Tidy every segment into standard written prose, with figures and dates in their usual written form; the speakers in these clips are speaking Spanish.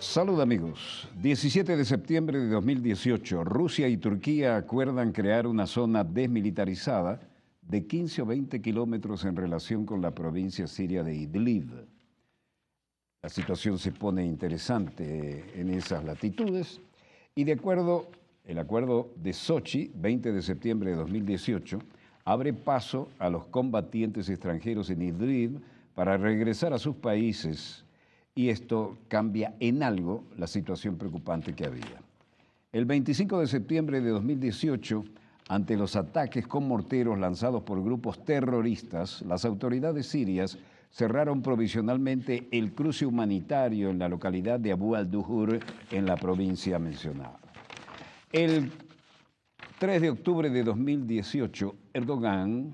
Salud amigos. 17 de septiembre de 2018, Rusia y Turquía acuerdan crear una zona desmilitarizada de 15 o 20 kilómetros en relación con la provincia siria de Idlib. La situación se pone interesante en esas latitudes y el acuerdo de Sochi, 20 de septiembre de 2018, abre paso a los combatientes extranjeros en Idlib para regresar a sus países y esto cambia en algo la situación preocupante que había. El 25 de septiembre de 2018, ante los ataques con morteros lanzados por grupos terroristas, las autoridades sirias cerraron provisionalmente el cruce humanitario en la localidad de Abu al-Duhur, en la provincia mencionada. El 3 de octubre de 2018, Erdogan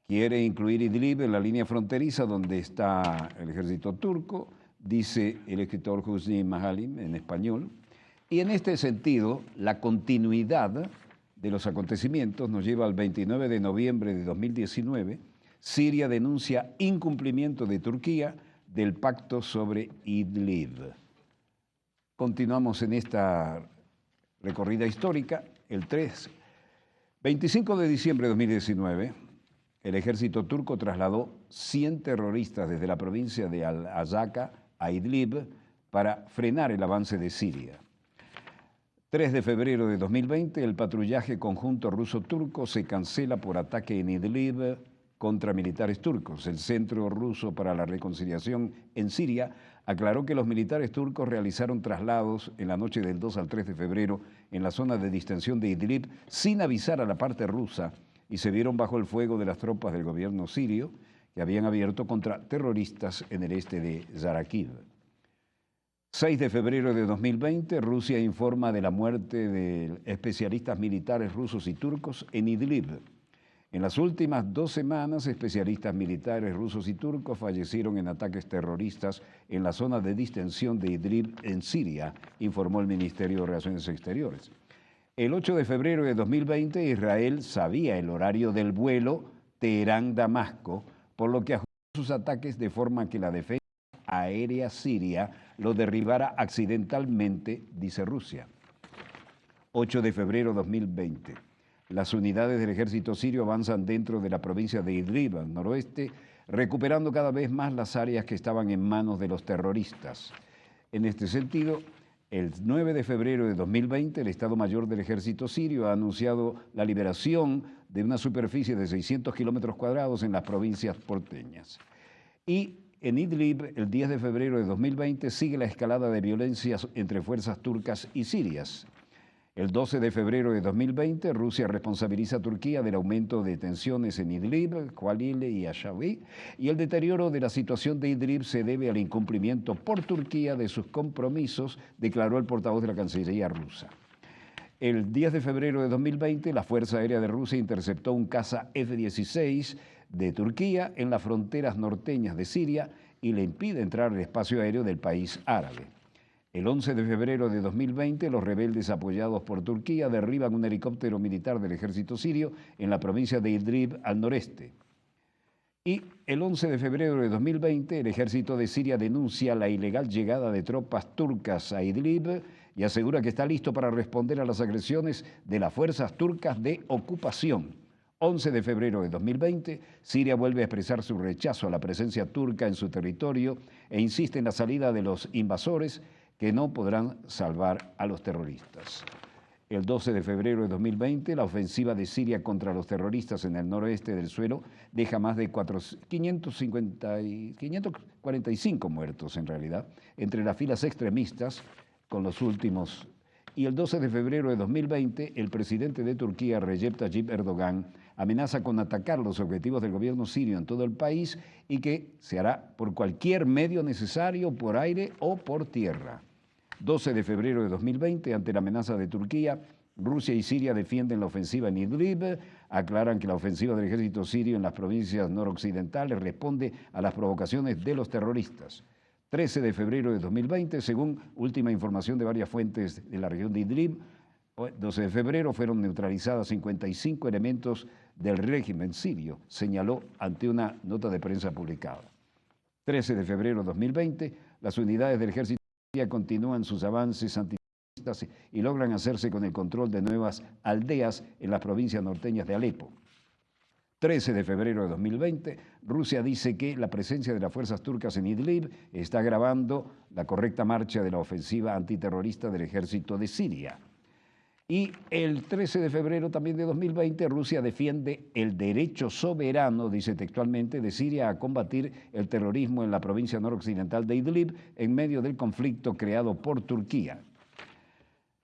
quiere incluir Idlib en la línea fronteriza donde está el ejército turco, dice el escritor Husni Mahalim en español, y en este sentido la continuidad de los acontecimientos nos lleva al 29 de noviembre de 2019. Siria denuncia incumplimiento de Turquía del pacto sobre Idlib. Continuamos en esta recorrida histórica. El 25 de diciembre de 2019, el ejército turco trasladó 100 terroristas desde la provincia de Al-Azaka a Idlib para frenar el avance de Siria. 3 de febrero de 2020, el patrullaje conjunto ruso-turco se cancela por ataque en Idlib contra militares turcos. El Centro Ruso para la Reconciliación en Siria aclaró que los militares turcos realizaron traslados en la noche del 2 al 3 de febrero en la zona de distensión de Idlib sin avisar a la parte rusa y se vieron bajo el fuego de las tropas del gobierno sirio que habían abierto contra terroristas en el este de Zarakiv. 6 de febrero de 2020, Rusia informa de la muerte de especialistas militares rusos y turcos en Idlib. En las últimas 2 semanas, especialistas militares rusos y turcos fallecieron en ataques terroristas en la zona de distensión de Idlib en Siria, informó el Ministerio de Relaciones Exteriores. El 8 de febrero de 2020, Israel sabía el horario del vuelo Teherán-Damasco, por lo que ajustó sus ataques de forma que la defensa aérea siria lo derribara accidentalmente, dice Rusia. 8 de febrero de 2020. Las unidades del ejército sirio avanzan dentro de la provincia de Idlib, al noroeste, recuperando cada vez más las áreas que estaban en manos de los terroristas. En este sentido, el 9 de febrero de 2020, el Estado Mayor del Ejército Sirio ha anunciado la liberación de una superficie de 600 kilómetros cuadrados en las provincias porteñas. Y en Idlib, el 10 de febrero de 2020, sigue la escalada de violencias entre fuerzas turcas y sirias. El 12 de febrero de 2020, Rusia responsabiliza a Turquía del aumento de tensiones en Idlib, Khalil y Ashawi, y el deterioro de la situación de Idlib se debe al incumplimiento por Turquía de sus compromisos, declaró el portavoz de la Cancillería rusa. El 10 de febrero de 2020, la Fuerza Aérea de Rusia interceptó un caza F-16 de Turquía en las fronteras norteñas de Siria y le impide entrar al espacio aéreo del país árabe. El 11 de febrero de 2020, los rebeldes apoyados por Turquía derriban un helicóptero militar del ejército sirio en la provincia de Idlib, al noreste. Y el 11 de febrero de 2020, el ejército de Siria denuncia la ilegal llegada de tropas turcas a Idlib y asegura que está listo para responder a las agresiones de las fuerzas turcas de ocupación. 11 de febrero de 2020, Siria vuelve a expresar su rechazo a la presencia turca en su territorio e insiste en la salida de los invasores que no podrán salvar a los terroristas. El 12 de febrero de 2020, la ofensiva de Siria contra los terroristas en el noroeste del suelo deja más de 545 muertos en realidad, entre las filas extremistas con los últimos. Y el 12 de febrero de 2020, el presidente de Turquía, Recep Tayyip Erdogan, amenaza con atacar los objetivos del gobierno sirio en todo el país y que se hará por cualquier medio necesario, por aire o por tierra. 12 de febrero de 2020, ante la amenaza de Turquía, Rusia y Siria defienden la ofensiva en Idlib, aclaran que la ofensiva del ejército sirio en las provincias noroccidentales responde a las provocaciones de los terroristas. 13 de febrero de 2020, según última información de varias fuentes de la región de Idlib, 12 de febrero fueron neutralizadas 55 elementos del régimen sirio, señaló ante una nota de prensa publicada. 13 de febrero de 2020, las unidades del ejército continúan sus avances antiterroristas y logran hacerse con el control de nuevas aldeas en las provincias norteñas de Alepo. 13 de febrero de 2020, Rusia dice que la presencia de las fuerzas turcas en Idlib está agravando la correcta marcha de la ofensiva antiterrorista del ejército de Siria. Y el 13 de febrero también de 2020, Rusia defiende el derecho soberano, dice textualmente, de Siria a combatir el terrorismo en la provincia noroccidental de Idlib en medio del conflicto creado por Turquía.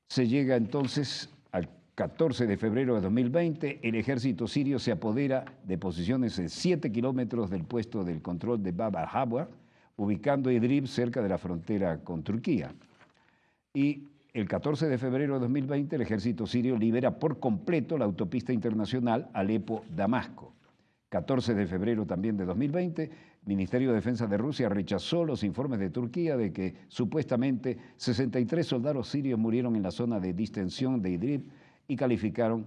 Se llega entonces al 14 de febrero de 2020, el ejército sirio se apodera de posiciones en 7 kilómetros del puesto del control de Bab al-Habwa, ubicando Idlib cerca de la frontera con Turquía. Y el 14 de febrero de 2020, el ejército sirio libera por completo la autopista internacional Alepo-Damasco. 14 de febrero también de 2020, el Ministerio de Defensa de Rusia rechazó los informes de Turquía de que supuestamente 63 soldados sirios murieron en la zona de distensión de Idlib y calificaron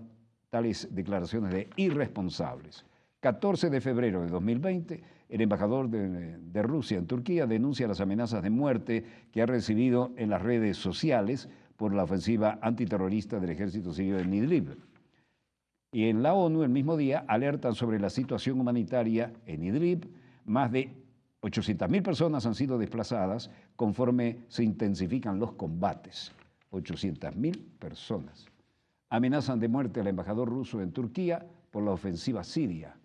tales declaraciones de irresponsables. 14 de febrero de 2020, el embajador de Rusia en Turquía denuncia las amenazas de muerte que ha recibido en las redes sociales por la ofensiva antiterrorista del ejército sirio en Idlib. Y en la ONU, el mismo día, alertan sobre la situación humanitaria en Idlib. Más de 800.000 personas han sido desplazadas conforme se intensifican los combates. 800.000 personas. Amenazan de muerte al embajador ruso en Turquía por la ofensiva siria.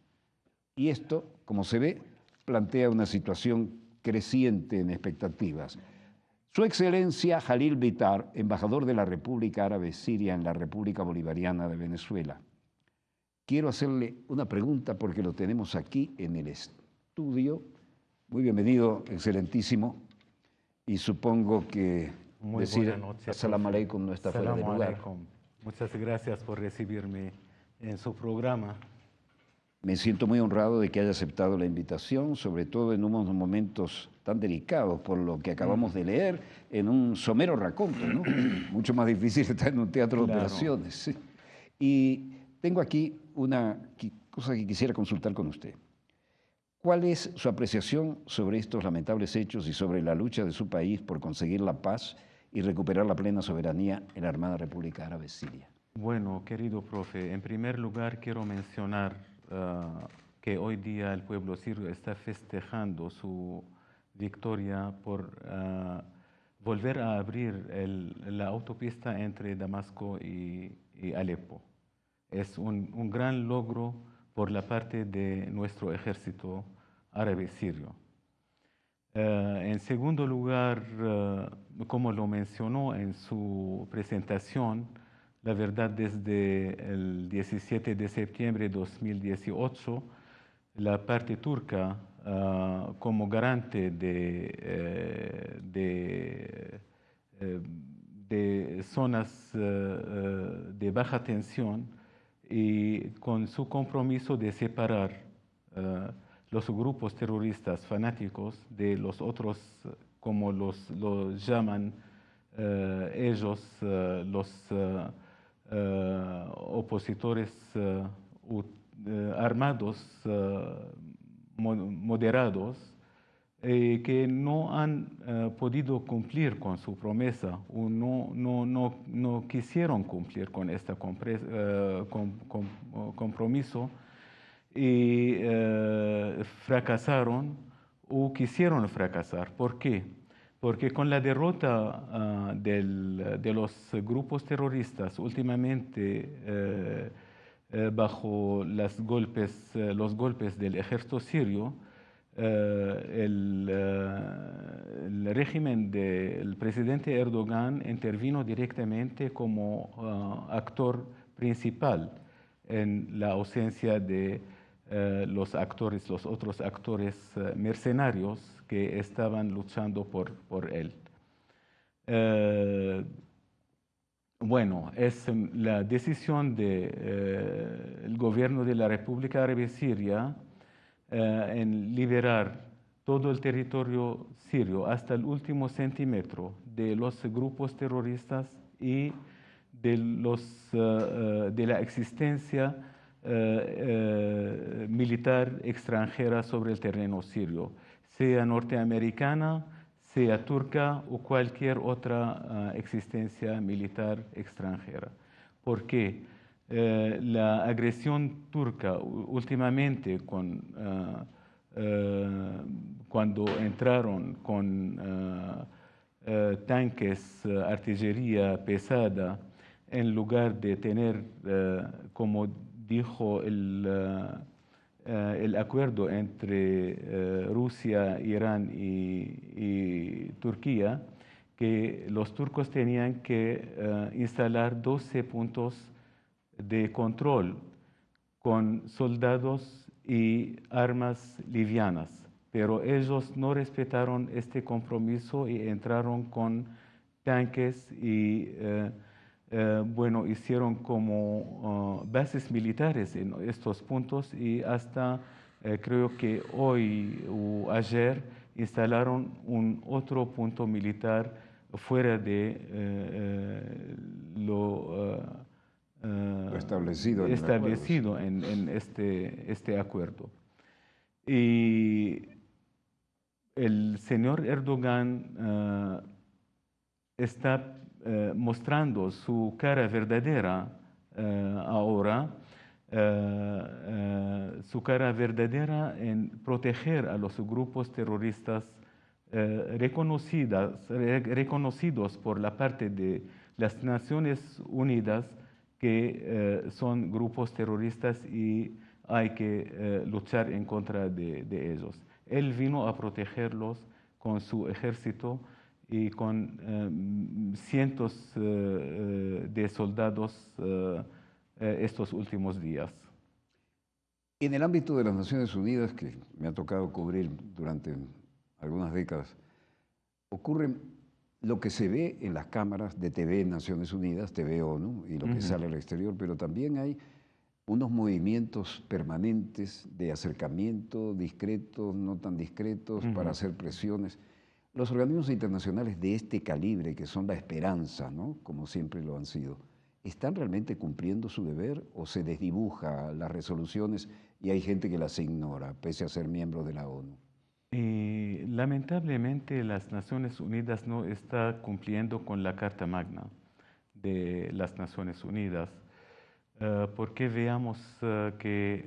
Y esto, como se ve, plantea una situación creciente en expectativas. Su Excelencia Jalil Bitar, embajador de la República Árabe Siria en la República Bolivariana de Venezuela. Quiero hacerle una pregunta porque lo tenemos aquí en el estudio. Muy bienvenido, excelentísimo. Y supongo que Muy decir As-salamu alaykum no está fuera de lugar. Muchas gracias por recibirme en su programa. Me siento muy honrado de que haya aceptado la invitación, sobre todo en unos momentos tan delicados por lo que acabamos de leer en un somero raconto, ¿no? Mucho más difícil estar en un teatro de operaciones. ¿Sí? Y tengo aquí una cosa que quisiera consultar con usted. ¿Cuál es su apreciación sobre estos lamentables hechos y sobre la lucha de su país por conseguir la paz y recuperar la plena soberanía en la Armada República Árabe Siria? Bueno, querido profe, en primer lugar quiero mencionar que hoy día el pueblo sirio está festejando su victoria por volver a abrir la autopista entre Damasco y Alepo. Es un gran logro por la parte de nuestro ejército árabe sirio. En segundo lugar, como lo mencionó en su presentación, la verdad, desde el 17 de septiembre de 2018, la parte turca, como garante de zonas de baja tensión y con su compromiso de separar los grupos terroristas fanáticos de los otros, como los llaman ellos, los opositores armados moderados, que no han podido cumplir con su promesa o no quisieron cumplir con este compromiso y fracasaron o quisieron fracasar. ¿Por qué? Porque con la derrota de los grupos terroristas últimamente bajo los golpes del ejército sirio, el régimen del presidente Erdogan intervino directamente como actor principal en la ausencia de los otros actores mercenarios que estaban luchando por él. Bueno, es la decisión del gobierno de la República Árabe Siria en liberar todo el territorio sirio hasta el último centímetro de los grupos terroristas y de la existencia militar extranjera sobre el terreno sirio, sea norteamericana, sea turca o cualquier otra existencia militar extranjera. ¿Por qué? La agresión turca últimamente cuando entraron con tanques, artillería pesada, en lugar de tener, como dijo el acuerdo entre Rusia, Irán y Turquía, que los turcos tenían que instalar 12 puntos de control con soldados y armas livianas, pero ellos no respetaron este compromiso y entraron con tanques y bueno, hicieron como bases militares en estos puntos y hasta creo que hoy o ayer instalaron un otro punto militar fuera de Lo establecido en el acuerdo. establecido en este acuerdo. Y el señor Erdogan está mostrando su cara verdadera ahora, su cara verdadera en proteger a los grupos terroristas reconocidos por la parte de las Naciones Unidas que son grupos terroristas y hay que luchar en contra de ellos. Él vino a protegerlos con su ejército y con cientos de soldados estos últimos días. En el ámbito de las Naciones Unidas, que me ha tocado cubrir durante algunas décadas, ocurre lo que se ve en las cámaras de TV Naciones Unidas, TV ONU, y lo que sale al exterior, pero también hay unos movimientos permanentes de acercamiento, discretos, no tan discretos, para hacer presiones. Los organismos internacionales de este calibre, que son la esperanza, ¿no?, como siempre lo han sido, ¿están realmente cumpliendo su deber o se desdibuja las resoluciones y hay gente que las ignora, pese a ser miembro de la ONU? Lamentablemente las Naciones Unidas no están cumpliendo con la Carta Magna de las Naciones Unidas, porque veamos que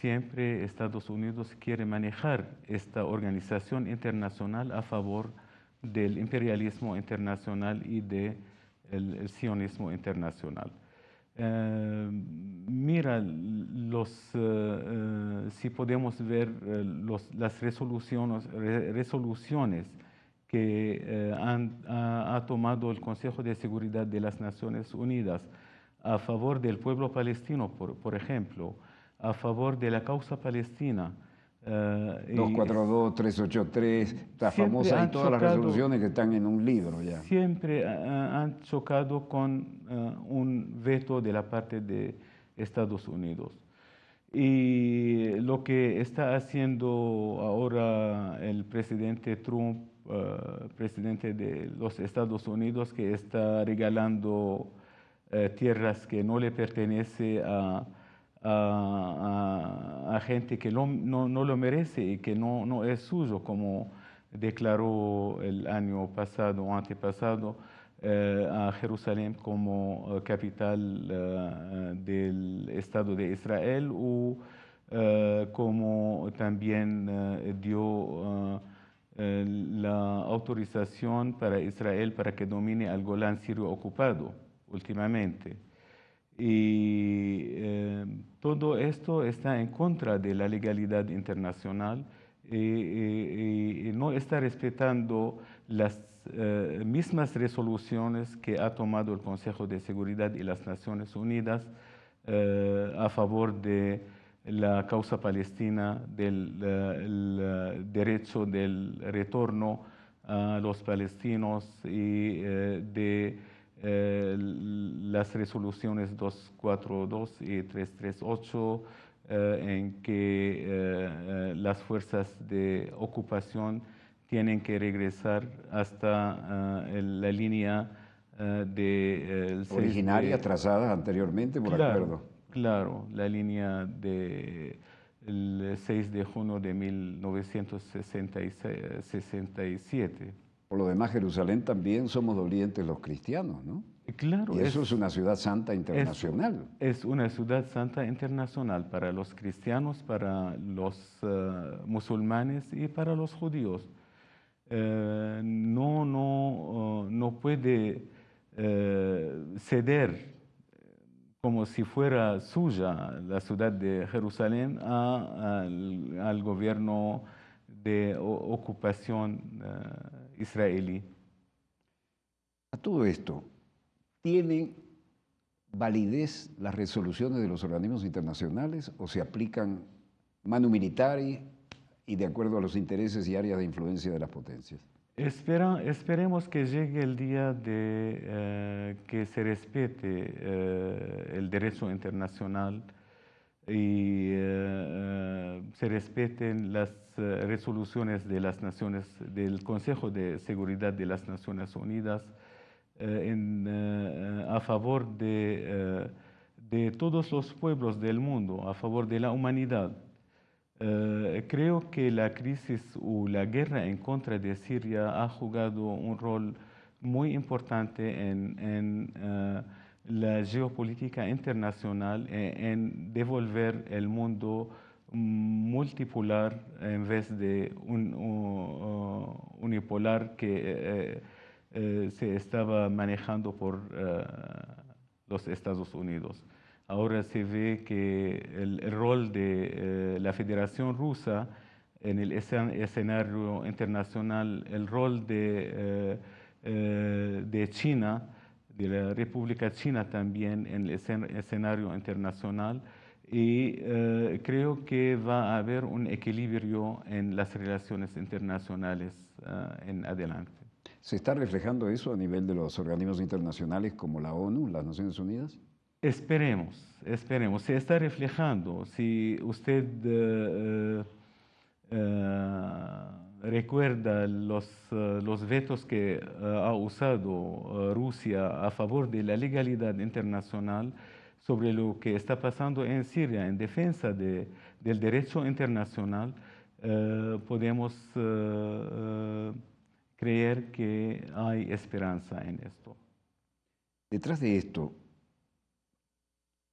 siempre Estados Unidos quiere manejar esta organización internacional a favor del imperialismo internacional y del sionismo internacional. Mira, si podemos ver las resoluciones que ha tomado el Consejo de Seguridad de las Naciones Unidas a favor del pueblo palestino, por ejemplo, a favor de la causa palestina. 242, 383, la famosa y todas las resoluciones que están en un libro ya. Siempre han chocado con un veto de la parte de Estados Unidos. Y lo que está haciendo ahora el presidente Trump, presidente de los Estados Unidos, que está regalando tierras que no le pertenecen a gente que no lo merece y que no es suyo, como declaró el año pasado o antepasado a Jerusalén como capital del Estado de Israel, o como también dio la autorización para Israel para que domine al Golán sirio ocupado últimamente. Y todo esto está en contra de la legalidad internacional y no está respetando las mismas resoluciones que ha tomado el Consejo de Seguridad y las Naciones Unidas a favor de la causa palestina, del derecho del retorno a los palestinos y de las resoluciones 242 y 338 en que las fuerzas de ocupación tienen que regresar hasta la línea originaria trazada anteriormente por acuerdo. Claro, la línea de el 6 de junio de 1967. Por lo demás, Jerusalén también somos dolientes los cristianos, ¿no? Claro, Y eso es una ciudad santa internacional. Es una ciudad santa internacional para los cristianos, para los musulmanes y para los judíos. No puede ceder como si fuera suya la ciudad de Jerusalén al gobierno de ocupación israelí. A todo esto, ¿tienen validez las resoluciones de los organismos internacionales o se aplican manu militari y de acuerdo a los intereses y áreas de influencia de las potencias? Esperemos que llegue el día de que se respete el derecho internacional y se respeten las resoluciones de las naciones, del Consejo de Seguridad de las Naciones Unidas a favor de todos los pueblos del mundo, a favor de la humanidad. Creo que la crisis o la guerra en contra de Siria ha jugado un rol muy importante en la geopolítica internacional, en devolver el mundo multipolar en vez de unipolar que se estaba manejando por los Estados Unidos. Ahora se ve que el rol de la Federación Rusa en el escenario internacional, el rol de China, de la República China también en el escenario internacional, y creo que va a haber un equilibrio en las relaciones internacionales en adelante. ¿Se está reflejando eso a nivel de los organismos internacionales como la ONU, las Naciones Unidas? Esperemos. Se está reflejando. Si usted recuerda los vetos que ha usado Rusia a favor de la legalidad internacional sobre lo que está pasando en Siria en defensa del derecho internacional, podemos creer que hay esperanza en esto. Detrás de esto,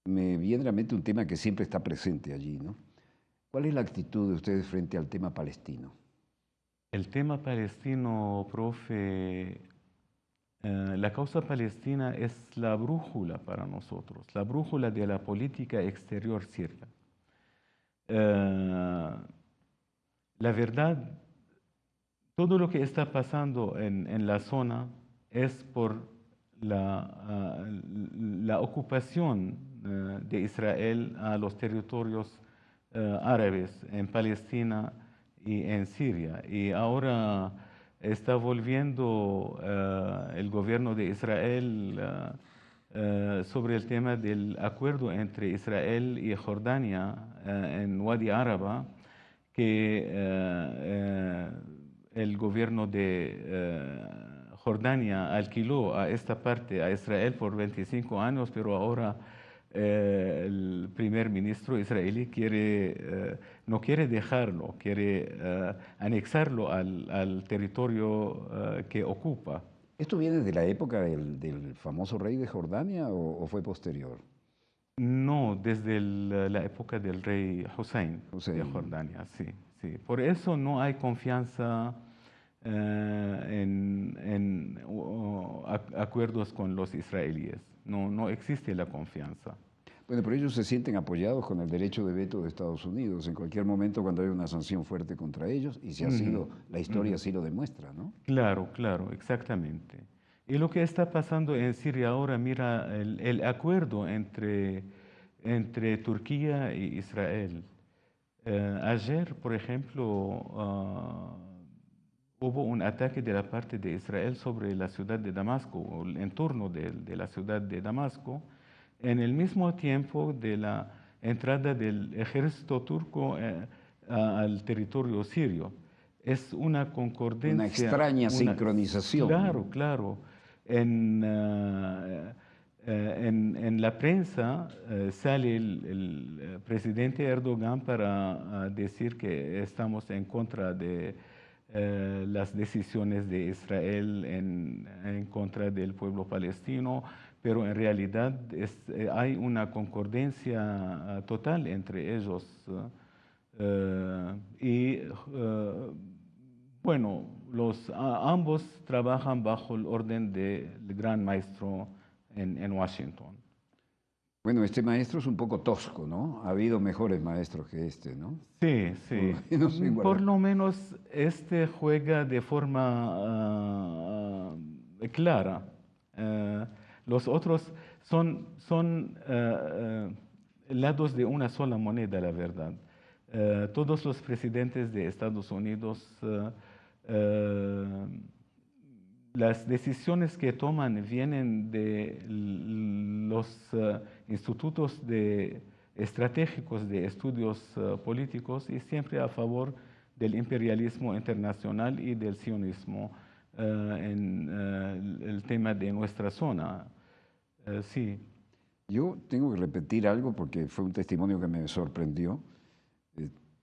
me viene a la mente un tema que siempre está presente allí, ¿no? ¿Cuál es la actitud de ustedes frente al tema palestino? El tema palestino, profe, la causa palestina es la brújula para nosotros, la brújula de la política exterior siria. La verdad, todo lo que está pasando en la zona es por la ocupación de Israel a los territorios árabes en Palestina y en Siria. Y ahora está volviendo el gobierno de Israel sobre el tema del acuerdo entre Israel y Jordania en Wadi Araba, que el gobierno de Jordania alquiló a esta parte a Israel por 25 años, pero ahora el primer ministro israelí no quiere dejarlo, quiere anexarlo al territorio que ocupa. ¿Esto viene de la época del famoso rey de Jordania o fue posterior? No, desde la época del rey Hussein de Jordania, sí. Por eso no hay confianza en acuerdos con los israelíes. No existe la confianza. Bueno, pero ellos se sienten apoyados con el derecho de veto de Estados Unidos en cualquier momento cuando hay una sanción fuerte contra ellos, y si ha sido, la historia así lo demuestra, ¿no? Claro, exactamente. Y lo que está pasando en Siria ahora, mira, el acuerdo entre Turquía y Israel. Ayer, por ejemplo, hubo un ataque de la parte de Israel sobre la ciudad de Damasco, o el entorno de la ciudad de Damasco, en el mismo tiempo de la entrada del ejército turco al territorio sirio. Es una concordancia. Una extraña sincronización. Claro. En la prensa sale el presidente Erdogan para decir que estamos en contra de las decisiones de Israel en contra del pueblo palestino, pero en realidad hay una concordancia total entre ellos. Bueno, ambos trabajan bajo el orden del gran maestro en Washington. Bueno, este maestro es un poco tosco, ¿no? Ha habido mejores maestros que este, ¿no? Sí, sí. Por lo menos este juega de forma clara. Los otros son lados de una sola moneda, la verdad. Todos los presidentes de Estados Unidos, las decisiones que toman vienen de los institutos estratégicos de estudios políticos y siempre a favor del imperialismo internacional y del sionismo en el tema de nuestra zona. Sí. Yo tengo que repetir algo porque fue un testimonio que me sorprendió.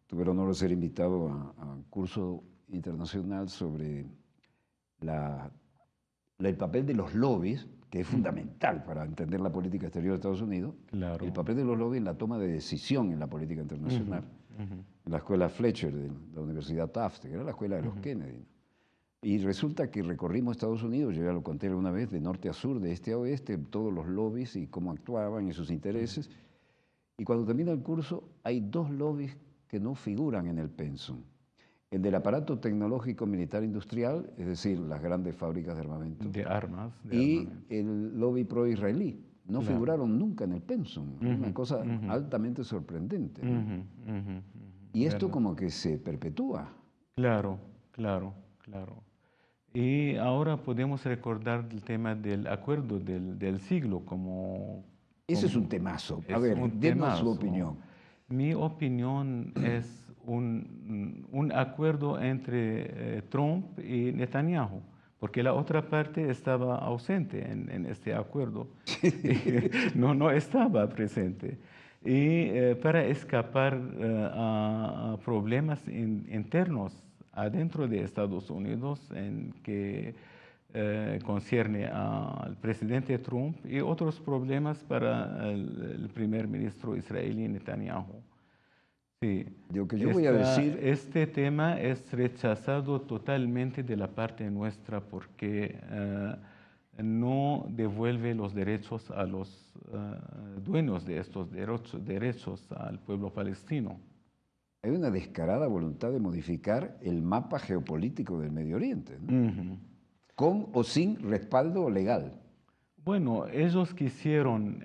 Tuve el honor de ser invitado a un curso internacional sobre el papel de los lobbies, que es fundamental para entender la política exterior de Estados Unidos, Claro. el papel de los lobbies en la toma de decisión en la política internacional. En la escuela Fletcher de la Universidad Tufts, que era la escuela de los Kennedy. Y resulta que recorrimos Estados Unidos, yo ya lo conté alguna vez, de norte a sur, de este a oeste, todos los lobbies y cómo actuaban y sus intereses. Y cuando termina el curso, hay dos lobbies que no figuran en el pensum. El del aparato tecnológico militar industrial, es decir, las grandes fábricas de armamento. De armas. Y el lobby pro-israelí. No figuraron nunca en el pensum. Una cosa altamente sorprendente, ¿no? Y esto como que se perpetúa. Claro, claro, claro. Y ahora podemos recordar el tema del acuerdo del siglo como... Ese es un temazo. A ver, denos su opinión. Mi opinión es un acuerdo entre Trump y Netanyahu, porque la otra parte estaba ausente en este acuerdo. No estaba presente. Y para escapar a problemas internos adentro de Estados Unidos en que concierne al presidente Trump y otros problemas para el primer ministro israelí Netanyahu. Sí. Lo que yo voy a decir... Este tema es rechazado totalmente de la parte nuestra porque no devuelve los derechos a los dueños de estos derechos al pueblo palestino. Hay una descarada voluntad de modificar el mapa geopolítico del Medio Oriente, ¿no? Con o sin respaldo legal. Bueno, ellos quisieron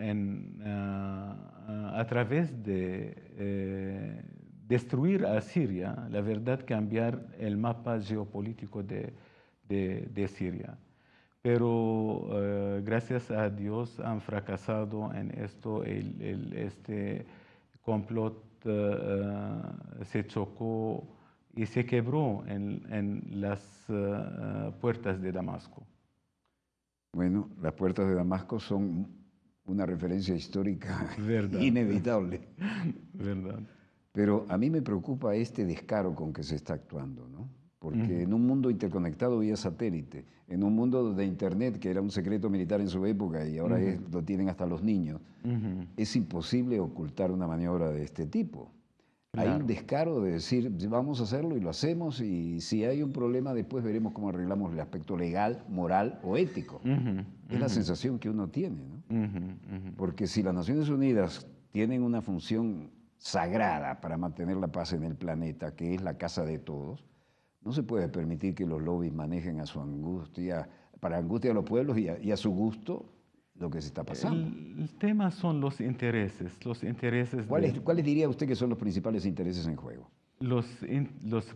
a través de destruir a Siria, la verdad, cambiar el mapa geopolítico de Siria. Pero gracias a Dios han fracasado en esto, este complot se chocó y se quebró en las puertas de Damasco. Bueno, las puertas de Damasco son una referencia histórica inevitable. Verdad. Pero a mí me preocupa este descaro con que se está actuando, ¿no? Porque en un mundo interconectado vía satélite, en un mundo de Internet, que era un secreto militar en su época y ahora lo tienen hasta los niños, es imposible ocultar una maniobra de este tipo. Claro. Hay un descaro de decir, vamos a hacerlo y lo hacemos, y si hay un problema después veremos cómo arreglamos el aspecto legal, moral o ético. Es la sensación que uno tiene, ¿no? Porque si las Naciones Unidas tienen una función sagrada para mantener la paz en el planeta, que es la casa de todos, no se puede permitir que los lobbies manejen a su angustia, para angustia de los pueblos y a su gusto, lo que se está pasando. El tema son los intereses. ¿Cuáles diría usted que son los principales intereses en juego? Los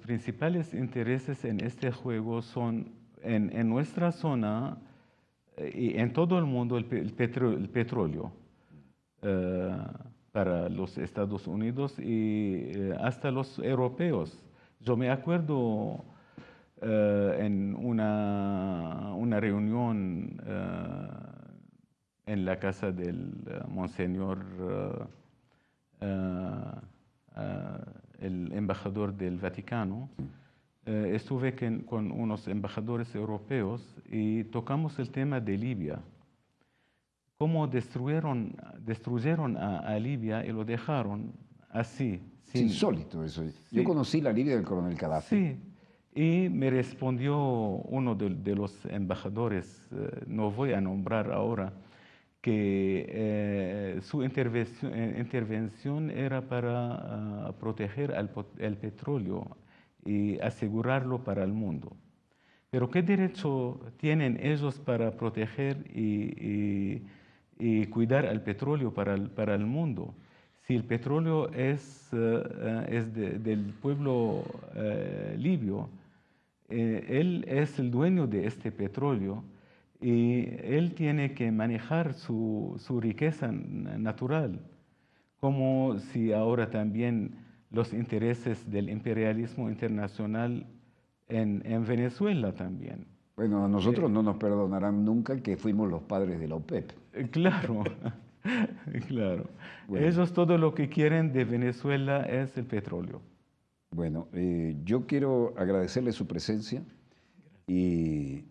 principales intereses en este juego son, en nuestra zona y en todo el mundo, el petróleo para los Estados Unidos y hasta los europeos. Yo me acuerdo en una reunión en la casa del monseñor, el embajador del Vaticano. Estuve con unos embajadores europeos y tocamos el tema de Libia. Cómo destruyeron a Libia y lo dejaron así. Es insólito eso. Sí. Yo conocí la Libia del coronel Gaddafi. Sí, y me respondió uno de los embajadores, no voy a nombrar ahora, que su intervención era para proteger el petróleo y asegurarlo para el mundo. Pero ¿qué derecho tienen ellos para proteger y cuidar el petróleo para el mundo? Si el petróleo es del pueblo libio, él es el dueño de este petróleo y él tiene que manejar su riqueza natural, como si ahora también los intereses del imperialismo internacional en Venezuela también. Bueno, a nosotros no nos perdonarán nunca que fuimos los padres de la OPEP. Claro, claro. Bueno. Ellos todo lo que quieren de Venezuela es el petróleo. Bueno, yo quiero agradecerle su presencia y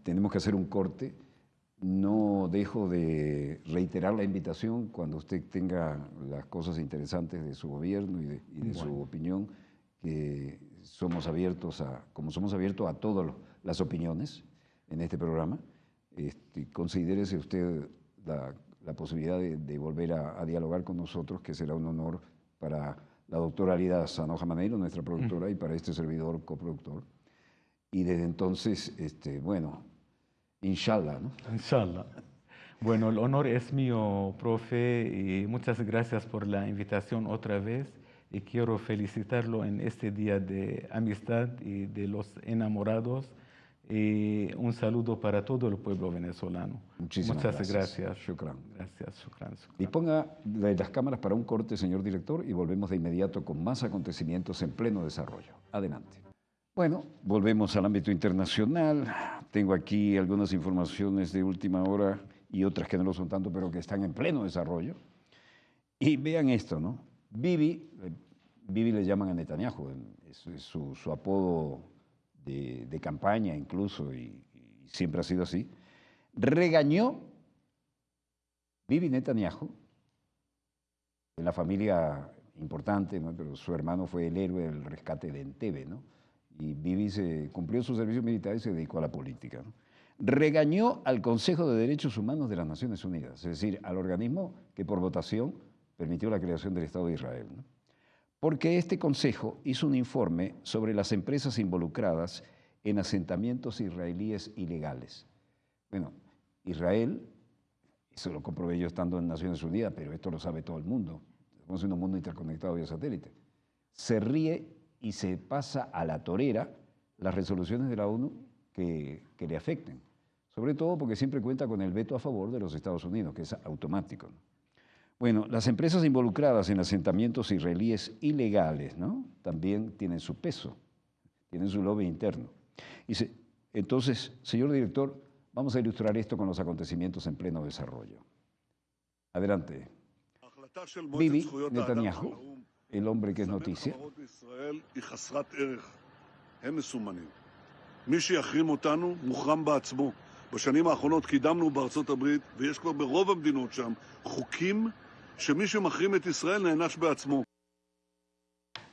tenemos que hacer un corte. No dejo de reiterar la invitación cuando usted tenga las cosas interesantes de su gobierno y de su opinión, que somos abiertos como somos abiertos a todas las opiniones en este programa. Considérese usted la posibilidad de volver a dialogar con nosotros, que será un honor para la doctora Alida Sanoja Maneiro, nuestra productora, y para este servidor coproductor. Y desde entonces, bueno, inshallah, ¿no? Inshallah. Bueno, el honor es mío, profe, y muchas gracias por la invitación otra vez. Y quiero felicitarlo en este día de amistad y de los enamorados. Y un saludo para todo el pueblo venezolano. Muchísimas gracias. Shukran. Gracias, shukran. Disponga de las cámaras para un corte, señor director, y volvemos de inmediato con más acontecimientos en pleno desarrollo. Adelante. Bueno, volvemos al ámbito internacional. Tengo aquí algunas informaciones de última hora y otras que no lo son tanto, pero que están en pleno desarrollo. Y vean esto, ¿no? Bibi le llaman a Netanyahu, es su apodo de campaña incluso, y siempre ha sido así. Regañó Bibi Netanyahu, en la familia importante, ¿no? Pero su hermano fue el héroe del rescate de Entebbe, ¿no? Y Bibi cumplió su servicio militar y se dedicó a la política, ¿no? Regañó al Consejo de Derechos Humanos de las Naciones Unidas, es decir, al organismo que por votación permitió la creación del Estado de Israel, ¿no? Porque este consejo hizo un informe sobre las empresas involucradas en asentamientos israelíes ilegales. Bueno, Israel, eso lo comprobé yo estando en Naciones Unidas, pero esto lo sabe todo el mundo, estamos en un mundo interconectado vía satélite, se ríe y se pasa a la torera las resoluciones de la ONU que le afecten, sobre todo porque siempre cuenta con el veto a favor de los Estados Unidos, que es automático, ¿no? Bueno, las empresas involucradas en asentamientos israelíes ilegales, ¿no? También tienen su peso, tienen su lobby interno. Entonces, señor director, vamos a ilustrar esto con los acontecimientos en pleno desarrollo. Adelante. Bibi Netanyahu, el hombre que es noticia. בשנים האחרונות קידמנו בארצות הברית, ויש כבר ברוב המדינות שם חוקים שמי שמחרים את ישראל נענש בעצמו.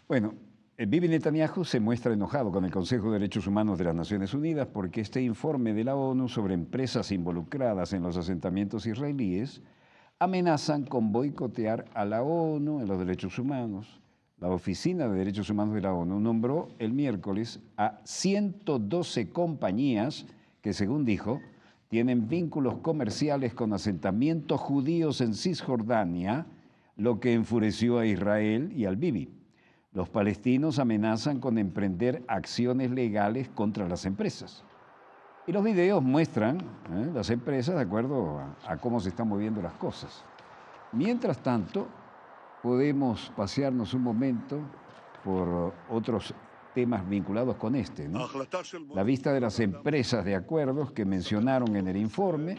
Bueno, Bibi Netanyahu se muestra enojado con el Consejo de Derechos Humanos de las Naciones Unidas porque este informe de la ONU sobre empresas involucradas en los asentamientos israelíes amenazan con boicotear a la ONU en los derechos humanos. La Oficina de Derechos Humanos de la ONU nombró el miércoles a 112 compañías que, según dijo, tienen vínculos comerciales con asentamientos judíos en Cisjordania, lo que enfureció a Israel y al Bibi. Los palestinos amenazan con emprender acciones legales contra las empresas. Y los videos muestran las empresas de acuerdo a cómo se están moviendo las cosas. Mientras tanto, podemos pasearnos un momento por otros temas vinculados con este, ¿no? La vista de las empresas de acuerdos que mencionaron en el informe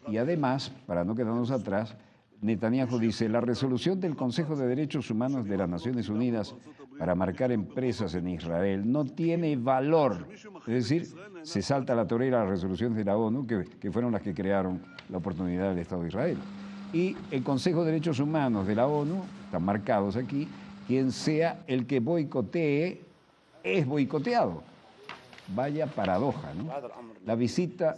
y además, para no quedarnos atrás, Netanyahu dice, la resolución del Consejo de Derechos Humanos de las Naciones Unidas para marcar empresas en Israel no tiene valor. Es decir, se salta a la torera las resoluciones de la ONU, que fueron las que crearon la oportunidad del Estado de Israel. Y el Consejo de Derechos Humanos de la ONU, están marcados aquí, quien sea el que boicotee, es boicoteado. Vaya paradoja, ¿no? La vista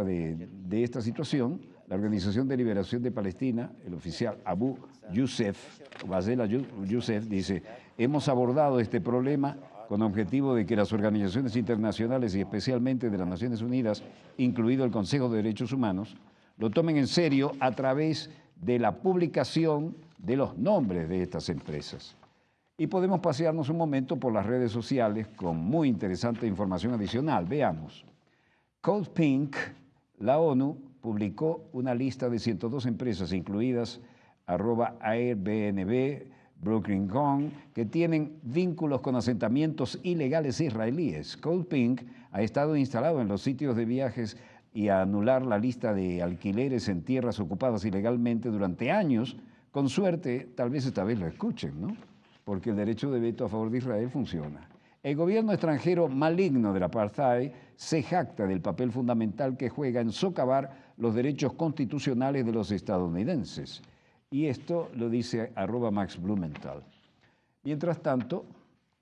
de esta situación, la Organización de Liberación de Palestina, el oficial Abu Youssef, Basel Youssef, dice, hemos abordado este problema con objetivo de que las organizaciones internacionales y especialmente de las Naciones Unidas, incluido el Consejo de Derechos Humanos, lo tomen en serio a través de la publicación de los nombres de estas empresas. Y podemos pasearnos un momento por las redes sociales con muy interesante información adicional. Veamos. Code Pink, la ONU, publicó una lista de 102 empresas, incluidas Airbnb, Booking.com, que tienen vínculos con asentamientos ilegales israelíes. Code Pink ha estado instalado en los sitios de viajes y a anular la lista de alquileres en tierras ocupadas ilegalmente durante años. Con suerte, tal vez esta vez lo escuchen, ¿no? Porque el derecho de veto a favor de Israel funciona. El gobierno extranjero maligno del apartheid se jacta del papel fundamental que juega en socavar los derechos constitucionales de los estadounidenses. Y esto lo dice @Max Blumenthal. Mientras tanto,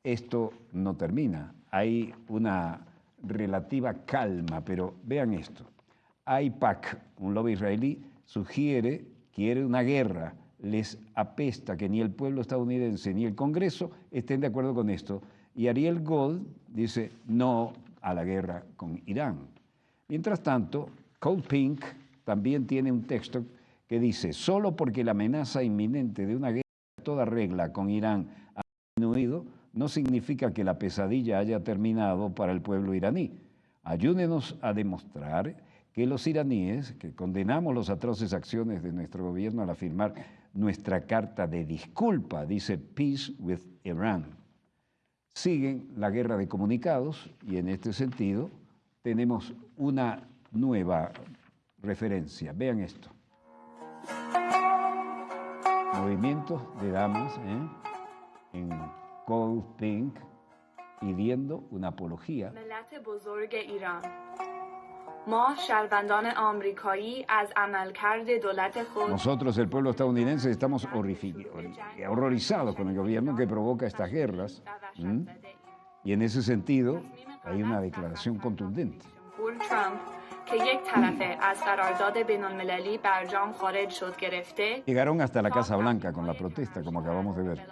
esto no termina. Hay una relativa calma, pero vean esto. AIPAC, un lobby israelí, quiere una guerra. Les apesta que ni el pueblo estadounidense ni el Congreso estén de acuerdo con esto. Y Ariel Gold dice no a la guerra con Irán. Mientras tanto, Code Pink también tiene un texto que dice, solo porque la amenaza inminente de una guerra a toda regla con Irán ha disminuido, no significa que la pesadilla haya terminado para el pueblo iraní. Ayúdenos a demostrar que los iraníes, que condenamos las atroces acciones de nuestro gobierno al afirmar nuestra carta de disculpa, dice Peace with Iran. Siguen la guerra de comunicados y en este sentido tenemos una nueva referencia. Vean esto. Movimientos de damas en Code Pink pidiendo una apología. Nosotros, el pueblo estadounidense, estamos horrorizados con el gobierno que provoca estas guerras. Y en ese sentido hay una declaración contundente. Llegaron hasta la Casa Blanca con la protesta, como acabamos de ver.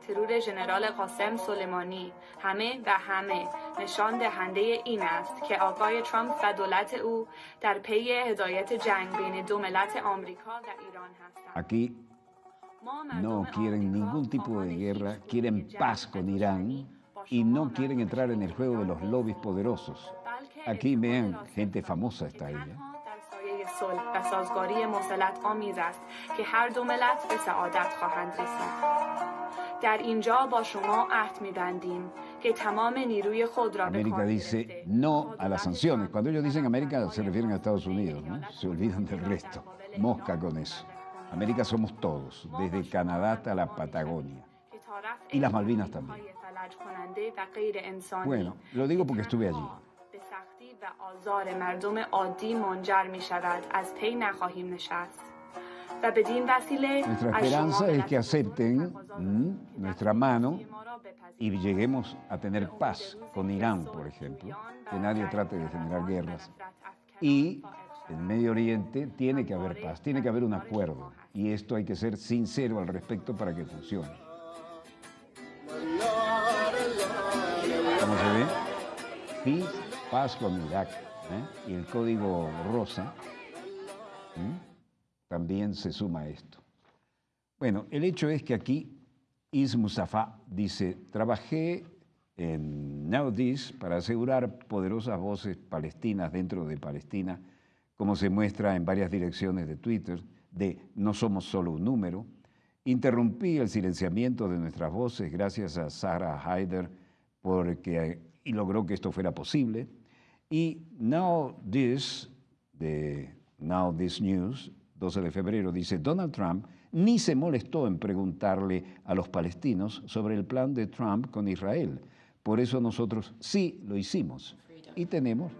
ترور ژنرال قاسم سلیمانی همه و همه نشان دهنده این است که آقای ترامپ و دولت او در پی هدایت جنگ بین دو ملت آمریکا و ایران هستند. Aquí no quieren ningún tipo de guerra, quieren paz con Irán y no quieren entrar en el juego de los lobbies poderosos. Aquí vean, gente famosa está ahí. صلح و سازگاری مسلط آمیز است که هر دو ملت به سعادت خواهند رسید. در اینجا با شما عهد می‌بندیم que تمام نیروی خود را América dice no a las sanciones. Cuando ellos dicen América se refieren a Estados Unidos, ¿no? Se olvidan del resto. Mosca con eso. América somos todos, desde Canadá hasta la Patagonia. Y las Malvinas también. Bueno, lo digo porque estuve allí. و آزار مردم عادی منجر می شود از پی نخواهیم نشست و بدین وسیله nuestra esperanza es que acepten nuestra mano y lleguemos a tener paz con Irán, por ejemplo, que nadie trate de generar guerras. Y en Medio Oriente tiene que haber paz, tiene que haber un acuerdo y esto hay que ser sincero al respecto para que funcione. ¿Cómo se ve? Peace, paz con Irak, y el código rosa también se suma a esto. Bueno, el hecho es que aquí Is Mustafa dice, trabajé en Nowthis para asegurar poderosas voces palestinas dentro de Palestina, como se muestra en varias direcciones de Twitter, de no somos solo un número. Interrumpí el silenciamiento de nuestras voces gracias a Sarah Haider y logró que esto fuera posible. Y Now This News, 12 de febrero, dice: Donald Trump ni se molestó en preguntarle a los palestinos sobre el plan de Trump con Israel. Por eso nosotros sí lo hicimos y tenemos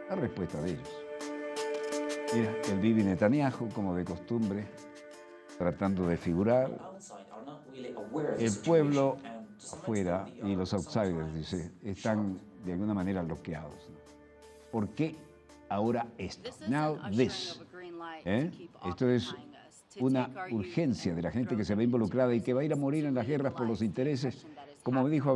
la respuesta de ellos. Mira, el Bibi Netanyahu, como de costumbre, tratando de figurar. El pueblo afuera y los outsiders, dice, están de alguna manera bloqueados, ¿no? ¿Por qué ahora esto? Now this. Esto es una urgencia de la gente que se ve involucrada y que va a ir a morir en las guerras por los intereses. Como dijo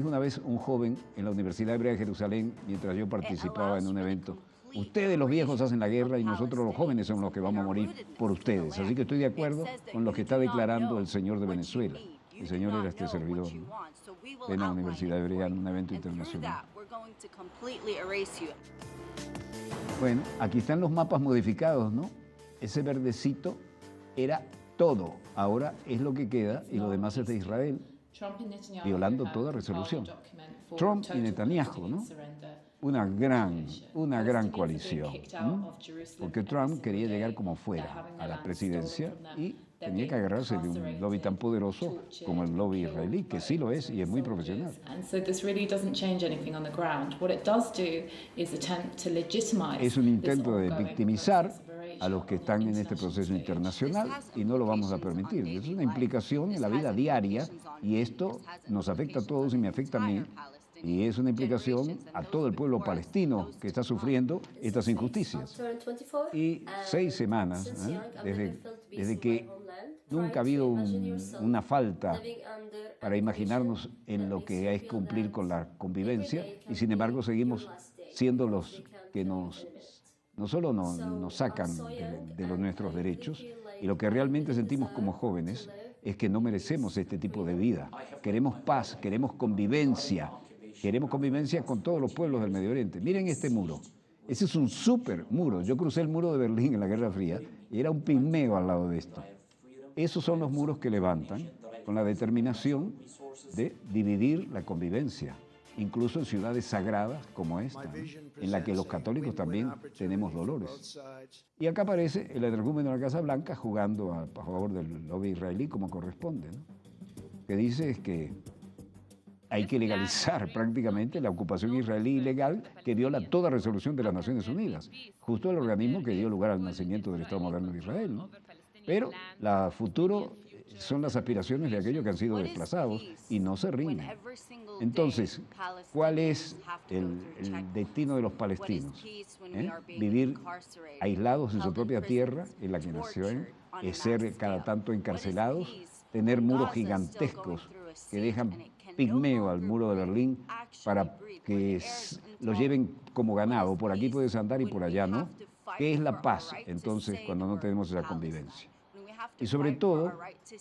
una vez un joven en la Universidad Hebrea de Jerusalén, mientras yo participaba en un evento: ustedes los viejos hacen la guerra y nosotros los jóvenes somos los que vamos a morir por ustedes. Así que estoy de acuerdo con lo que está declarando el señor de Venezuela. El señor era este servidor, ¿no? En la Universidad Hebrea, en un evento internacional. Bueno, aquí están los mapas modificados, ¿no? Ese verdecito era todo. Ahora es lo que queda y lo demás es de Israel, violando toda resolución. Trump y Netanyahu, ¿no? Una gran coalición, ¿no? Porque Trump quería llegar como fuera a la presidencia y tenía que agarrarse de un lobby tan poderoso como el lobby israelí, que sí lo es y es muy profesional. Es un intento de victimizar a los que están en este proceso internacional y no lo vamos a permitir. Es una implicación en la vida diaria y esto nos afecta a todos y me afecta a mí. Y es una implicación a todo el pueblo palestino que está sufriendo estas injusticias. Y 6 semanas, desde que nunca ha habido una falta para imaginarnos en lo que es cumplir con la convivencia, y sin embargo seguimos siendo los que no solo nos sacan de los nuestros derechos, y lo que realmente sentimos como jóvenes es que no merecemos este tipo de vida. Queremos paz, queremos convivencia. Queremos convivencia con todos los pueblos del Medio Oriente. Miren este muro. Ese es un súper muro. Yo crucé el muro de Berlín en la Guerra Fría y era un pigmeo al lado de esto. Esos son los muros que levantan con la determinación de dividir la convivencia, incluso en ciudades sagradas como esta, ¿no? En la que los católicos también tenemos dolores. Y acá aparece el energúmeno de la Casa Blanca jugando a favor del lobby israelí como corresponde, ¿no? Lo que dice es que hay que legalizar prácticamente la ocupación israelí ilegal que viola toda resolución de las Naciones Unidas, justo el organismo que dio lugar al nacimiento del Estado moderno de Israel, ¿no? Pero la futuro son las aspiraciones de aquellos que han sido desplazados y no se rinden. Entonces, ¿cuál es el destino de los palestinos? Vivir aislados en su propia tierra, en la que nacieron, ser cada tanto encarcelados, tener muros gigantescos que dejan pigmeo al muro de Berlín para que los lleven como ganado. Por aquí puedes andar y por allá no. ¿Qué es la paz entonces cuando no tenemos esa convivencia? Y sobre todo,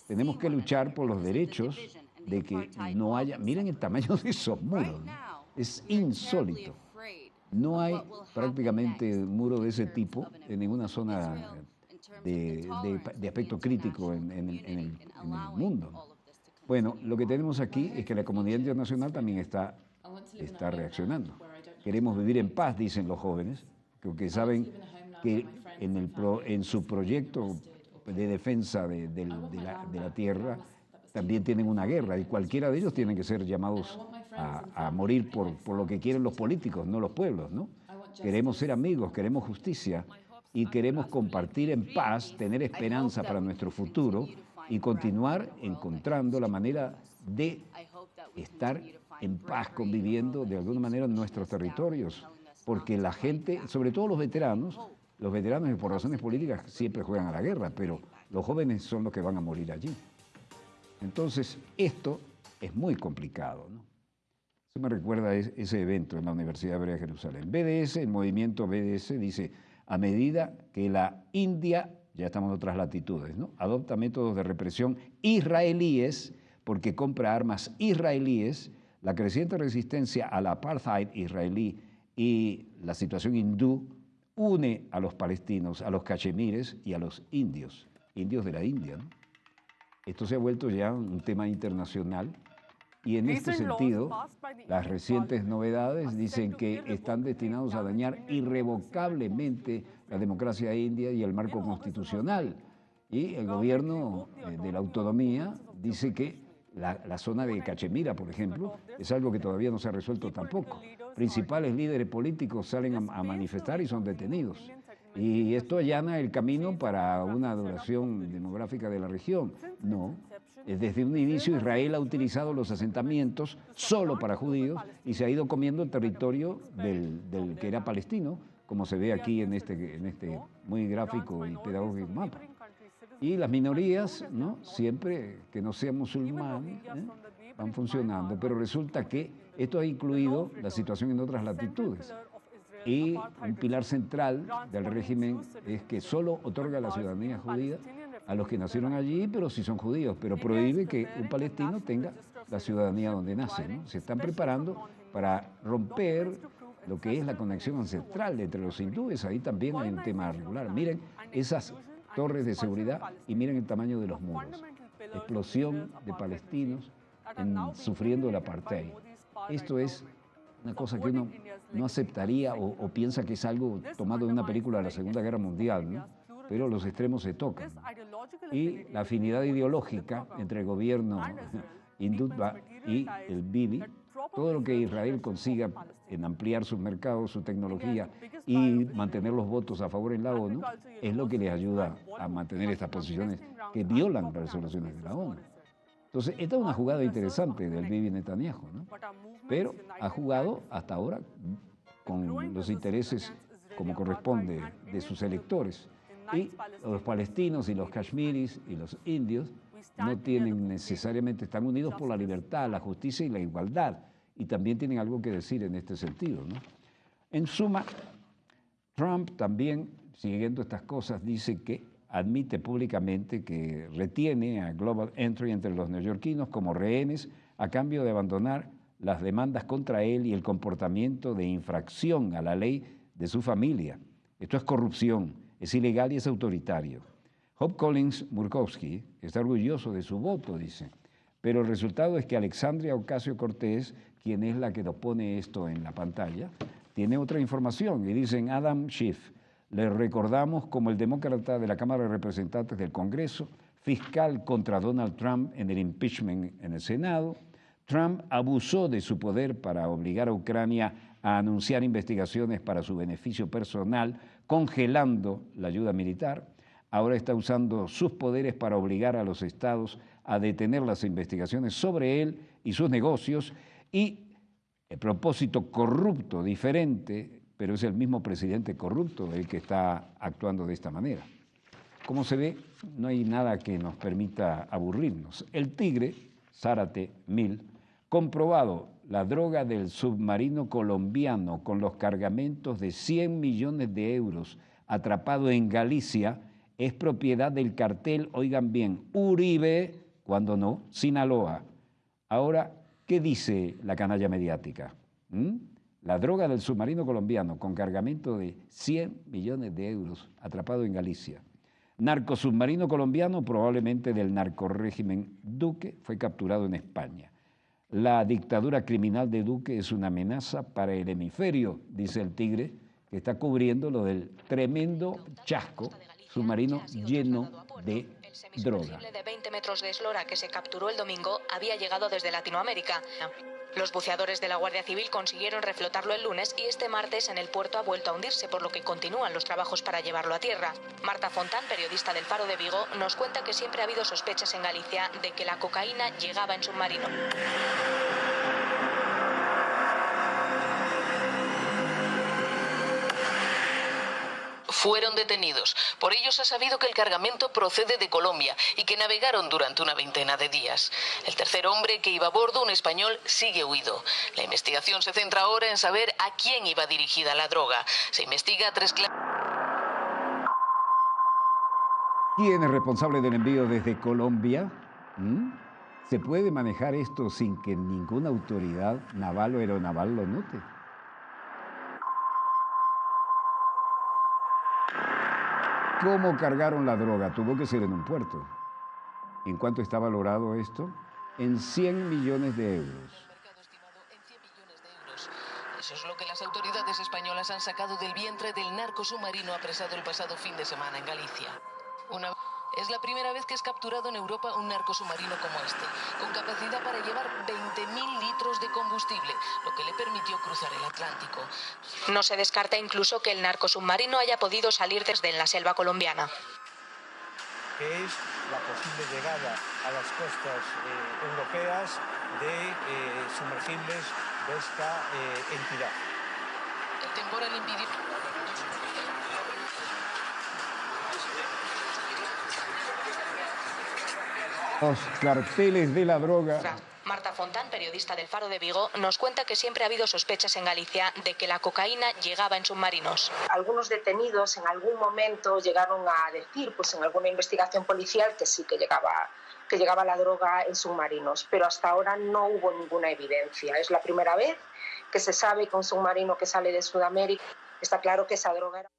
tenemos que luchar por los derechos de que no haya... Miren el tamaño de esos muros, ¿no? Es insólito. No hay prácticamente un muro de ese tipo en ninguna zona de aspecto crítico en el mundo, ¿no? Bueno, lo que tenemos aquí es que la comunidad internacional también está reaccionando. Queremos vivir en paz, dicen los jóvenes, porque saben que en su proyecto de defensa de la tierra también tienen una guerra y cualquiera de ellos tiene que ser llamados a morir por lo que quieren los políticos, no los pueblos, ¿no? Queremos ser amigos, queremos justicia y queremos compartir en paz, tener esperanza para nuestro futuro y continuar encontrando la manera de estar en paz, conviviendo de alguna manera en nuestros territorios, porque la gente, sobre todo los veteranos que por razones políticas siempre juegan a la guerra, pero los jóvenes son los que van a morir allí. Entonces, esto es muy complicado, ¿no? Eso me recuerda a ese evento en la Universidad Hebrea de Jerusalén. BDS, el movimiento BDS, dice: a medida que la India, ya estamos en otras latitudes, ¿no?, adopta métodos de represión israelíes porque compra armas israelíes, la creciente resistencia al apartheid israelí y la situación hindú une a los palestinos, a los cachemires y a los indios de la India, ¿no? Esto se ha vuelto ya un tema internacional Y en este sentido, las recientes novedades dicen que están destinados a dañar irrevocablemente la democracia india y el marco constitucional. Y el gobierno de la autonomía dice que la zona de Cachemira, por ejemplo, es algo que todavía no se ha resuelto tampoco. Principales líderes políticos salen a manifestar y son detenidos. Y esto allana el camino para una adoración demográfica de la región. No. Desde un inicio Israel ha utilizado los asentamientos solo para judíos y se ha ido comiendo el territorio del que era palestino, como se ve aquí en este muy gráfico y pedagógico mapa. Y las minorías, ¿no?, siempre que no sean musulmanes, van funcionando, pero resulta que esto ha incluido la situación en otras latitudes. Y un pilar central del régimen es que solo otorga la ciudadanía judía a los que nacieron allí, pero si son judíos, pero prohíbe que un palestino tenga la ciudadanía donde nace, ¿no? Se están preparando para romper lo que es la conexión ancestral entre los hindúes. Ahí también hay un tema regular. Miren esas torres de seguridad y miren el tamaño de los muros. Explosión de palestinos sufriendo el apartheid. Esto es una cosa que uno no aceptaría o piensa que es algo tomado de una película de la Segunda Guerra Mundial, ¿no? Pero los extremos se tocan. Y la afinidad ideológica entre el gobierno hindú y el Bibi, todo lo que Israel consiga en ampliar sus mercados, su tecnología y mantener los votos a favor en la ONU, es lo que les ayuda a mantener estas posiciones que violan las resoluciones de la ONU. Entonces, esta es una jugada interesante del Bibi Netanyahu, ¿no? Pero ha jugado hasta ahora con los intereses, como corresponde, de sus electores. Y los palestinos y los kashmiris y los indios no tienen necesariamente, están unidos por la libertad, la justicia y la igualdad, y también tienen algo que decir en este sentido, ¿no? En suma, Trump también, siguiendo estas cosas, dice que admite públicamente que retiene a Global Entry entre los neoyorquinos como rehenes a cambio de abandonar las demandas contra él y el comportamiento de infracción a la ley de su familia. Esto es corrupción, es ilegal y es autoritario. Hope Collins Murkowski está orgulloso de su voto, dice, pero el resultado es que Alexandria Ocasio-Cortez, quien es la que lo pone esto en la pantalla, tiene otra información y dicen Adam Schiff. Le recordamos como el demócrata de la Cámara de Representantes del Congreso, fiscal contra Donald Trump en el impeachment en el Senado. Trump abusó de su poder para obligar a Ucrania a anunciar investigaciones para su beneficio personal, congelando la ayuda militar. Ahora está usando sus poderes para obligar a los estados a detener las investigaciones sobre él y sus negocios, y el propósito corrupto, diferente, pero es el mismo presidente corrupto el que está actuando de esta manera. Como se ve, no hay nada que nos permita aburrirnos. El Tigre, Zárate 1000, comprobado la droga del submarino colombiano con los cargamentos de 100 millones de euros atrapado en Galicia, es propiedad del cartel, oigan bien, Uribe, cuando no, Sinaloa. Ahora, ¿qué dice la canalla mediática? La droga del submarino colombiano con cargamento de 100 millones de euros atrapado en Galicia. Narcosubmarino colombiano, probablemente del narcorrégimen Duque, fue capturado en España. La dictadura criminal de Duque es una amenaza para el hemisferio, dice el Tigre, que está cubriendo lo del tremendo chasco submarino lleno de droga. El de 20 metros de eslora que se capturó el domingo había llegado desde Latinoamérica. Los buceadores de la Guardia Civil consiguieron reflotarlo el lunes y este martes en el puerto ha vuelto a hundirse, por lo que continúan los trabajos para llevarlo a tierra. Marta Fontán, periodista del Faro de Vigo, nos cuenta que siempre ha habido sospechas en Galicia de que la cocaína llegaba en submarino. Fueron detenidos. Por ello se ha sabido que el cargamento procede de Colombia y que navegaron durante una veintena de días. El tercer hombre que iba a bordo, un español, sigue huido. La investigación se centra ahora en saber a quién iba dirigida la droga. Se investiga 3 ¿Quién es responsable del envío desde Colombia? ¿Se puede manejar esto sin que ninguna autoridad naval o aeronaval lo note? ¿Cómo cargaron la droga? Tuvo que ser en un puerto. ¿En cuánto está valorado esto? en 100 millones de euros. Eso es lo que las autoridades españolas han sacado del vientre del narco submarino apresado el pasado fin de semana en Galicia. Es la primera vez que es capturado en Europa un narco submarino como este, con capacidad para llevar 20.000 litros de combustible, lo que le permitió cruzar el Atlántico. No se descarta incluso que el narco submarino haya podido salir desde la selva colombiana. Que es la posible llegada a las costas europeas de sumergibles de esta entidad. El temporal impidió... Los carteles de la droga. Marta Fontán, periodista del Faro de Vigo, nos cuenta que siempre ha habido sospechas en Galicia de que la cocaína llegaba en submarinos. Algunos detenidos en algún momento llegaron a decir, pues en alguna investigación policial, que sí que llegaba la droga en submarinos, pero hasta ahora no hubo ninguna evidencia. Es la primera vez que se sabe que un submarino que sale de Sudamérica, está claro que esa droga era...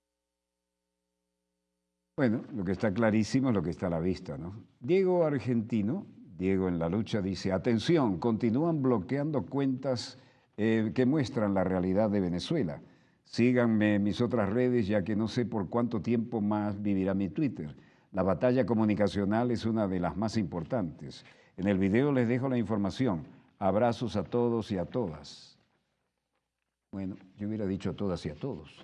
Bueno, lo que está clarísimo es lo que está a la vista, ¿no? Diego Argentino, Diego en la lucha, dice, atención, continúan bloqueando cuentas que muestran la realidad de Venezuela. Síganme en mis otras redes, ya que no sé por cuánto tiempo más vivirá mi Twitter. La batalla comunicacional es una de las más importantes. En el video les dejo la información. Abrazos a todos y a todas. Bueno, yo hubiera dicho a todas y a todos.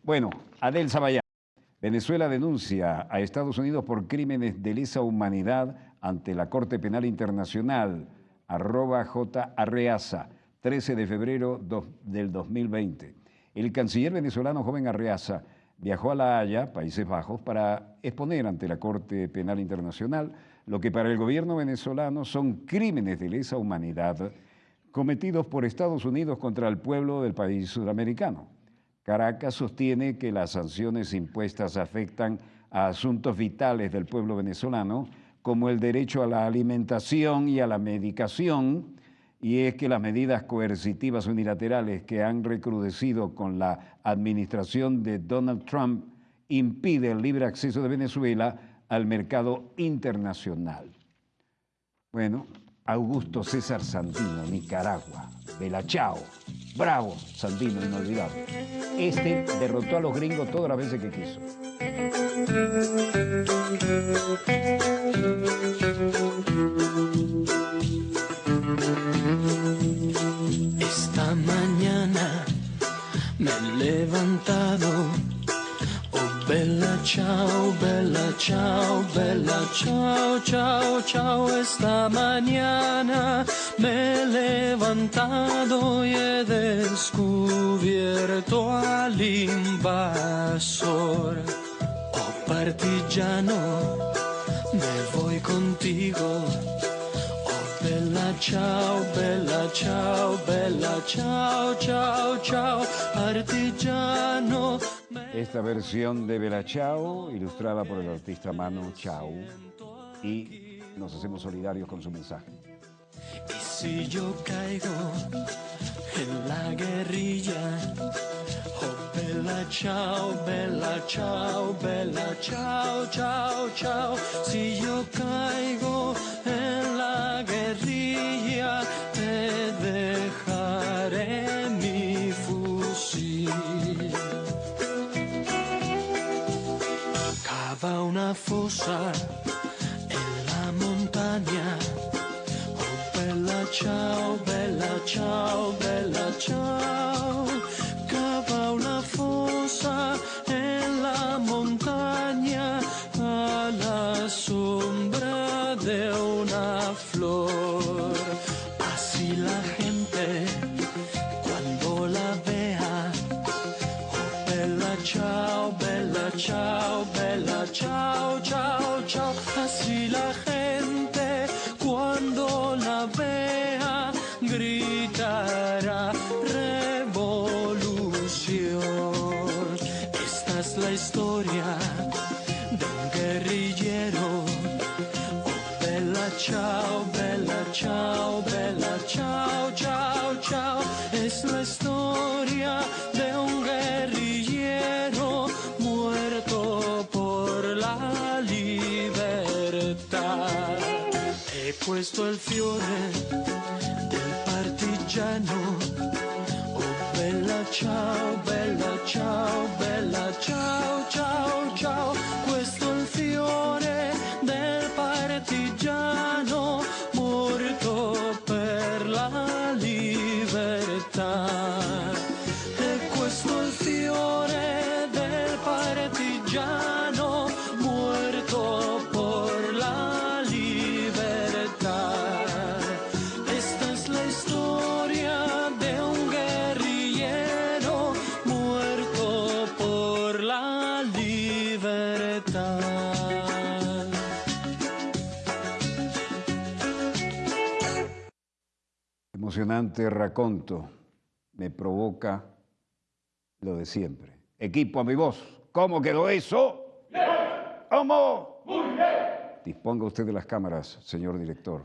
Bueno, Adel Zabayán. Venezuela denuncia a Estados Unidos por crímenes de lesa humanidad ante la Corte Penal Internacional, @J.Arreaza, 13 de febrero del 2020. El canciller venezolano joven Arreaza viajó a La Haya, Países Bajos, para exponer ante la Corte Penal Internacional lo que para el gobierno venezolano son crímenes de lesa humanidad cometidos por Estados Unidos contra el pueblo del país sudamericano. Caracas sostiene que las sanciones impuestas afectan a asuntos vitales del pueblo venezolano, como el derecho a la alimentación y a la medicación, y es que las medidas coercitivas unilaterales que han recrudecido con la administración de Donald Trump impiden el libre acceso de Venezuela al mercado internacional. Bueno, Augusto César Sandino, Nicaragua, Bella Ciao, bravo, Sandino, inolvidable. Este derrotó a los gringos todas las veces que quiso. Esta mañana me he levantado. Oh, bella ciao, bella ciao, bella ciao, ciao, ciao. Esta mañana me he levantado y he descubierto al invasor. Oh, partigiano, me voy contigo. Oh, bella ciao, bella ciao, bella ciao, ciao, ciao, partigiano. Esta versión de Bella Ciao, ilustrada por el artista Manu Chao, y nos hacemos solidarios con su mensaje. Y si yo caigo en la guerrilla, oh, bella ciao, bella ciao, bella ciao, ciao, ciao. Si yo caigo en la guerrilla, te dejaré mi fusil. Cava una fosa en la montaña. Oh, bella ciao, bella ciao, bella ciao. Cava una fosa en la montaña a la sombra de una flor. Así la gente cuando la vea, oh, bella ciao, bella ciao, bella ciao, ciao, ciao. Así la gente cuando la vea gritará revolución. Esta es la historia de un guerrillero. Oh, bella ciao, bella ciao, bella ciao, ciao, ciao. Es la historia de un guerrillero muerto por la libertad. questo è il fiore del partigiano. Oh bella ciao, bella ciao, bella ciao, ciao, ciao. Questo è il fiore del partigiano morto per la libertà. E questo è il fiore del partigiano muerto por la libertad. Esta es la historia de un guerrillero muerto por la libertad. Emocionante raconto, me provoca lo de siempre. Equipo a mi voz, ¿cómo quedó eso? ¿Cómo? Muy bien. Disponga usted de las cámaras, señor director.